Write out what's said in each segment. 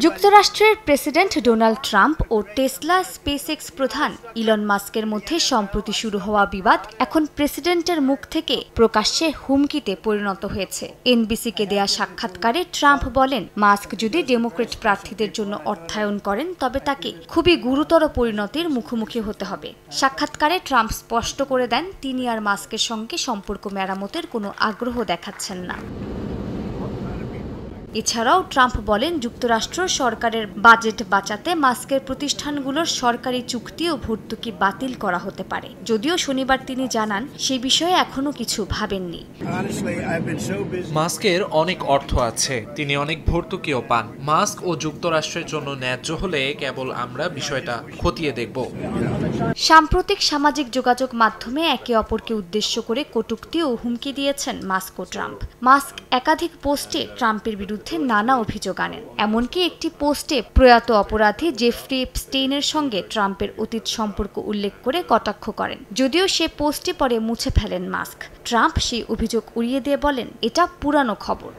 যুক্তরাষ্ট্রের president Donald Trump ও Tesla SpaceX প্রধান Elon মাস্কের মধ্যে সম্প্রতি শুরু হওয়া বিবাদ এখন প্রেসিডেন্টের মুখ থেকে প্রকাশ্যে হুমকিতে পরিণত হয়েছে। এনবিসিকে দেয়া সাক্ষাৎকারে ট্রাম্প বলেন, মাস্ক যদি ডেমোক্র্যাট প্রার্থীদের জন্য অর্থায়ন করেন তবে তাকে খুবই গুরুতর পরিণতির মুখোমুখি হতে হবে। সাক্ষাৎকারে ট্রাম্প স্পষ্ট করে দেন তিনি আর মাস্কের সঙ্গে সম্পর্ক মেরামতের কোনো আগ্রহ দেখাচ্ছেন না। এছাড়াও ট্রাম্প বলেন, যুক্তরাষ্ট্র সরকারের বাজেট বাঁচাতে মাস্কের প্রতিষ্ঠানগুলোর সরকারি চুক্তি ও ভর্তুকি বাতিল করা হতে পারে। যদিও শনিবার তিনি জানান সে বিষয়ে এখনো কিছু ভাবেননি। মাস্কের অনেক অর্থ আছে, তিনি অনেক ভর্তুকিও পান। মাস্ক ও যুক্তরাষ্ট্রের জন্য ন্যায্য হলে কেবল আমরা বিষয়টা খতিয়ে দেখব। সাম্প্রতিক সামাজিক যোগাযোগ মাধ্যমে একে অপরকে উদ্দেশ্য করে কটূক্তি ও হুমকি দিয়েছেন মাস্ক ও ট্রাম্প। মাস্ক একাধিক পোস্টে ট্রাম্পের বিরুদ্ধে নানা অভিযোগ আনেন। এমনকি একটি পোস্টে প্রয়াত অপরাধী জেফ্রি এপস্টেইনের সঙ্গে ট্রাম্পের অতীত সম্পর্ক উল্লেখ করে কটাক্ষ করেন। যদিও সে পোস্টটি পরে মুছে ফেলেন মাস্ক। ট্রাম্প সেই অভিযোগ উড়িয়ে দিয়ে বলেন, এটা পুরানো খবর।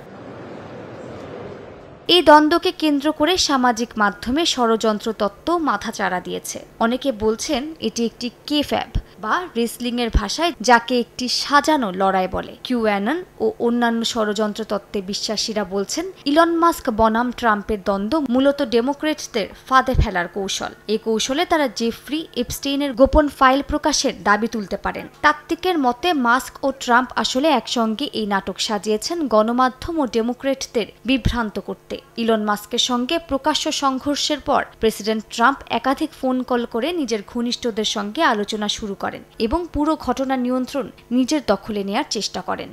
এই দ্বন্দ্বকে কেন্দ্র করে সামাজিক মাধ্যমে ষড়যন্ত্র তত্ত্ব মাথাচাড়া দিয়েছে। অনেকে বলছেন এটি একটি কেফ্যাব বা রেসলিংয়ের ভাষায় যাকে একটি সাজানো লড়াই বলে। কিউঅ্যানন ও অন্যান্য ষড়যন্ত্র তত্ত্বে বিশ্বাসীরা বলছেন ইলন মাস্ক বনাম ট্রাম্পের দ্বন্দ্ব মূলত ডেমোক্র্যাটদের ফাঁদে ফেলার কৌশল। এই কৌশলে তারা জেফ্রি এপস্টেইনের গোপন ফাইল প্রকাশের দাবি তুলতে পারেন। তাত্ত্বিকের মতে মাস্ক ও ট্রাম্প আসলে একসঙ্গে এই নাটক সাজিয়েছেন গণমাধ্যম ও ডেমোক্র্যাটদের বিভ্রান্ত করতে। ইলন মাস্কের সঙ্গে প্রকাশ্য সংঘর্ষের পর প্রেসিডেন্ট ট্রাম্প একাধিক ফোন কল করে নিজের ঘনিষ্ঠদের সঙ্গে আলোচনা শুরু করেন এবং পুরো ঘটনা নিয়ন্ত্রণ নিজের দখলে নেয়ার চেষ্টা করেন।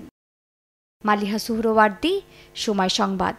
মালিহা সুহরওয়ার্দী, সময় সংবাদ।